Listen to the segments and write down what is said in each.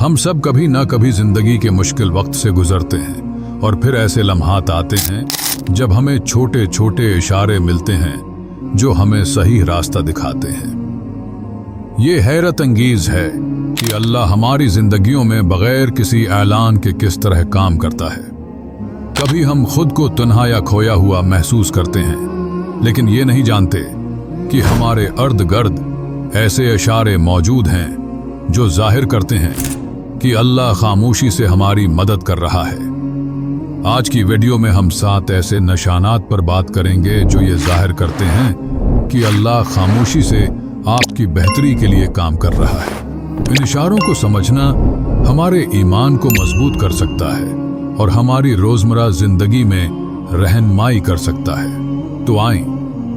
हम सब कभी ना कभी जिंदगी के मुश्किल वक्त से गुजरते हैं और फिर ऐसे लम्हात आते हैं जब हमें छोटे छोटे इशारे मिलते हैं जो हमें सही रास्ता दिखाते हैं। ये हैरत अंगेज है कि अल्लाह हमारी जिंदगियों में बगैर किसी ऐलान के किस तरह काम करता है। कभी हम खुद को तन्हा या खोया हुआ महसूस करते हैं, लेकिन ये नहीं जानते कि हमारे अर्द गर्द ऐसे इशारे मौजूद हैं जो जाहिर करते हैं कि अल्लाह खामोशी से हमारी मदद कर रहा है। आज की वीडियो में हम 7 ऐसे निशानात पर बात करेंगे जो ये जाहिर करते हैं कि अल्लाह खामोशी से आपकी बेहतरी के लिए काम कर रहा है। इन इशारों को समझना हमारे ईमान को मजबूत कर सकता है और हमारी रोजमर्रा जिंदगी में रहनुमाई कर सकता है। तो आएं,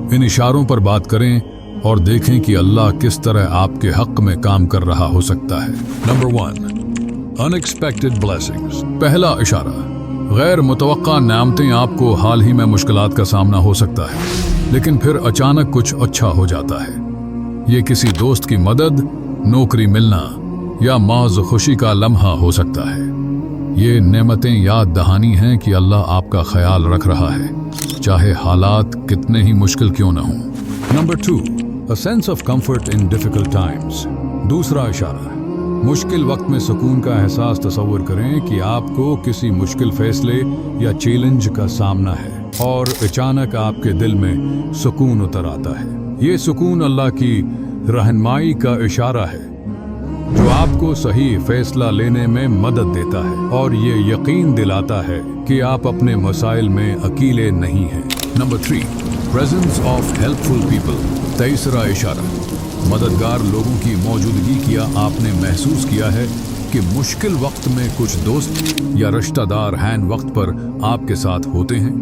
इन इशारों पर बात करें और देखें कि अल्लाह किस तरह आपके हक में काम कर रहा हो सकता है। Number 1, unexpected blessings. पहला इशारा, गैर मुतवक्का नेमतें। आपको हाल ही में मुश्किलात का सामना हो सकता है, लेकिन फिर अचानक कुछ अच्छा हो जाता है। ये किसी दोस्त की मदद, नौकरी मिलना या मौज खुशी का लम्हा हो सकता है। ये नेमतें याद दहानी हैं कि अल्लाह आपका ख्याल रख रहा है, चाहे हालात कितने ही मुश्किल क्यों न हों। Number 2, a sense of comfort in difficult times. दूसरा इशारा, मुश्किल वक्त में सुकून का एहसास। तसव्वुर करें कि आपको किसी मुश्किल फैसले या चैलेंज का सामना है और अचानक आपके दिल में सुकून उतर आता है। ये सुकून अल्लाह की रहनुमाई का इशारा है जो आपको सही फैसला लेने में मदद देता है और ये यकीन दिलाता है कि आप अपने मसाइल में अकेले नहीं हैं। Number 3, presence of helpful people. तीसरा इशारा, मददगार लोगों की मौजूदगी। किया आपने महसूस किया है कि मुश्किल वक्त में कुछ दोस्त या रिश्तेदार हैन वक्त पर आपके साथ होते हैं?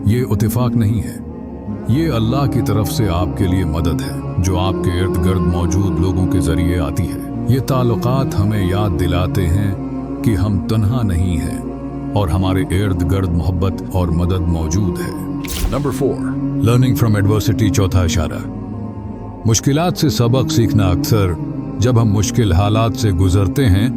ये इत्तेफाक नहीं है, ये अल्लाह की तरफ से आपके लिए मदद है जो आपके इर्द गिर्द मौजूद लोगों के जरिए आती है। ये ताल्लुकात हमें याद दिलाते हैं कि हम तन्हा नहीं हैं और हमारे इर्द गिर्द मोहब्बत और मदद मौजूद है। Number 4, learning from adversity. चौथा इशारा, मुश्किलात से सबक सीखना। अक्सर जब हम मुश्किल हालात से गुजरते हैं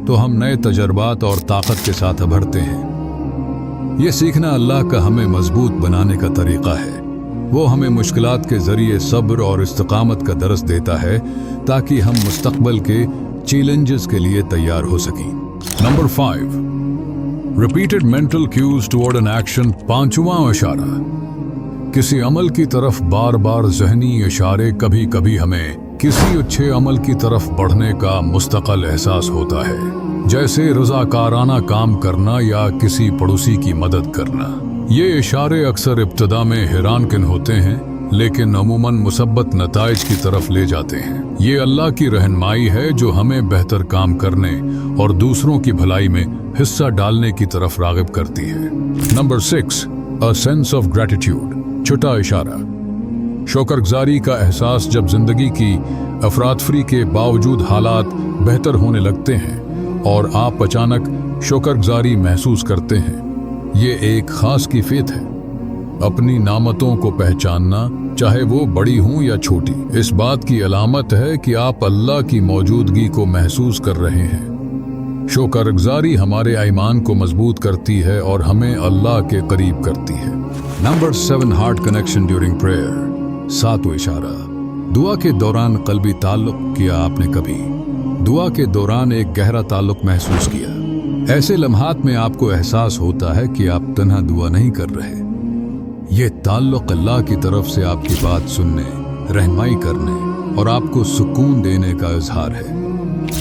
तो हम नए तजर्बात और ताकत के साथ उभरते हैं। ये सीखना अल्लाह का हमें मजबूत बनाने का तरीका है। वो हमें मुश्किलात के जरिए सब्र और इस्तिकामत का दर्स देता है ताकि हम मुस्तकबिल के चैलेंजेस के लिए तैयार हो सकें। Number 5, repeated mental cues toward an action. पांचवा इशारा, किसी अमल की तरफ बार बार जहनी इशारे। कभी कभी हमें किसी अच्छे अमल की तरफ बढ़ने का मुस्तकिल एहसास होता है, जैसे रज़ाकाराना काम करना या किसी पड़ोसी की मदद करना। ये इशारे अक्सर इब्तिदा में हैरानकुन होते हैं, लेकिन अमूमन मुसब्बत नताइज की तरफ ले जाते हैं। ये अल्लाह की रहनुमाई है जो हमें बेहतर काम करने और दूसरों की भलाई में हिस्सा डालने की तरफ राग़िब करती है। Number 6, a sense of gratitude. छठा इशारा, शुक्रगुजारी का एहसास। जब जिंदगी की अफरातफरी के बावजूद हालात बेहतर होने लगते हैं और आप अचानक शुक्रगुजारी महसूस करते हैं, ये एक खास कैफियत है। अपनी नामतों को पहचानना, चाहे वो बड़ी हों या छोटी, इस बात की अलामत है कि आप अल्लाह की मौजूदगी को महसूस कर रहे हैं। शुक्रगुजारी हमारे ईमान को मजबूत करती है और हमें अल्लाह के करीब करती है। Number 7, heart connection during prayer. सातवां इशारा, दुआ के दौरान कल्बी ताल्लुक। किया आपने कभी दुआ के दौरान एक गहरा ताल्लुक महसूस किया? ऐसे लम्हात में आपको एहसास होता है कि आप तन्हा दुआ नहीं कर रहे। ये ताल्लुक अल्लाह की तरफ से आपकी बात सुनने, रहनुमाई करने और आपको सुकून देने का इजहार है।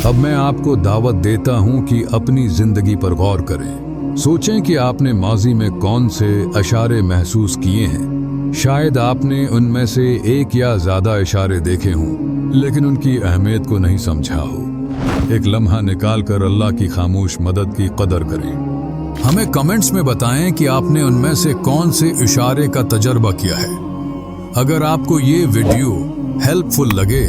अब मैं आपको दावत देता हूं कि अपनी जिंदगी पर गौर करें। सोचें कि आपने माजी में कौन से इशारे महसूस किए हैं। शायद आपने उनमें से एक या ज्यादा इशारे देखे हों, लेकिन उनकी अहमियत को नहीं समझा हो। एक लम्हा निकाल कर अल्लाह की खामोश मदद की कदर करें। हमें कमेंट्स में बताएं कि आपने उनमें से कौन से इशारे का तजर्बा किया है। अगर आपको ये वीडियो हेल्पफुल लगे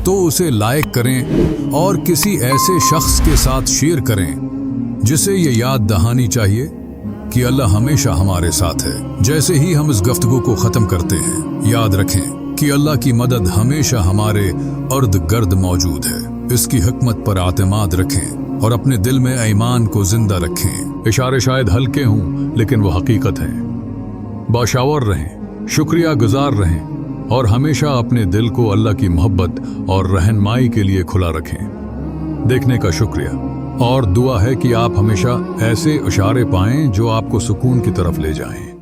तो उसे लाइक करें और किसी ऐसे शख्स के साथ शेयर करें जिसे ये याद दहानी चाहिए कि अल्लाह हमेशा हमारे साथ है। जैसे ही हम इस गुफ्तगू को ख़त्म करते हैं, याद रखें कि अल्लाह की मदद हमेशा हमारे अर्द गर्द मौजूद है। इसकी हिकमत पर आतिमाद रखें और अपने दिल में ईमान को जिंदा रखें। इशारे शायद हल्के हों, लेकिन वो हकीकत हैं। बाशावर रहें, शुक्रिया गुजार रहें और हमेशा अपने दिल को अल्लाह की मोहब्बत और रहनुमाई के लिए खुला रखें। देखने का शुक्रिया, और दुआ है कि आप हमेशा ऐसे इशारे पाएं जो आपको सुकून की तरफ ले जाएं।